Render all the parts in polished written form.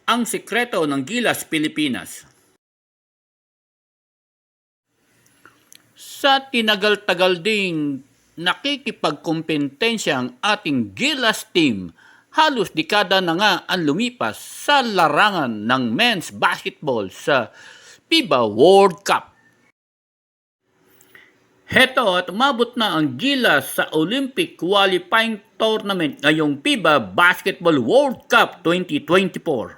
Ang sikreto ng Gilas Pilipinas. Sa tinagal-tagal ding nakikipagkumpetensya ang ating Gilas team, halos dekada na nga ang lumipas sa larangan ng men's basketball sa FIBA World Cup. Heto at umabot na ang Gilas sa Olympic Qualifying Tournament ngayong FIBA Basketball World Cup 2024.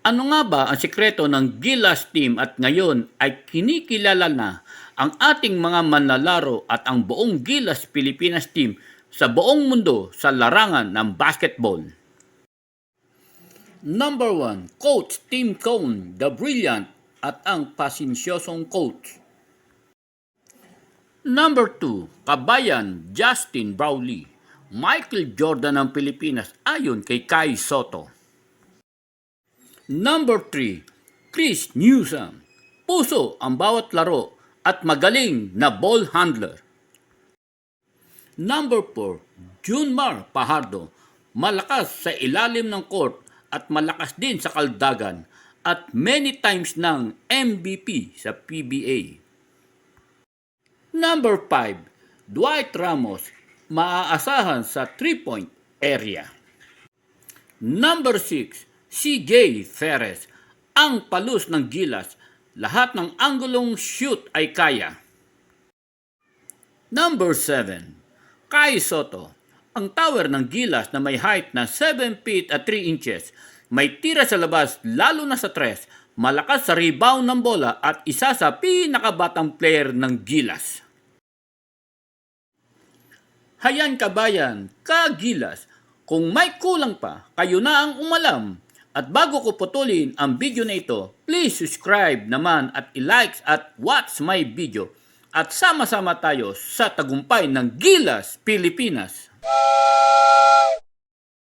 Ano nga ba ang sikreto ng Gilas team at ngayon ay kinikilala na ang ating mga manlalaro at ang buong Gilas Pilipinas team sa buong mundo sa larangan ng basketball? Number 1, Coach Tim Cone, the brilliant at ang pasensyosong coach. Number 2, Kabayan Justin Brownlee, Michael Jordan ng Pilipinas ayon kay Kai Soto. Number 3, Chris Newsom, puso ang bawat laro at magaling na ball handler. Number 4, Junmar Pajardo, malakas sa ilalim ng court at malakas din sa kaldagan at many times ng MVP sa PBA. Number 5, Dwight Ramos, maaasahan sa 3-point area. Number 6, CJ Ferres, ang palus ng Gilas, lahat ng anggulong shoot ay kaya. Number 7, Kai Soto, ang tower ng Gilas na may height na 7 feet at 3 inches, may tira sa labas lalo na sa tres, malakas sa rebound ng bola at isa sa pinakabatang player ng Gilas. Hayan kabayan, ka-Gilas, kung may kulang pa, kayo na ang umalam. At bago ko putulin ang video na ito, please subscribe naman at i-like at watch my video. At sama-sama tayo sa tagumpay ng Gilas Pilipinas.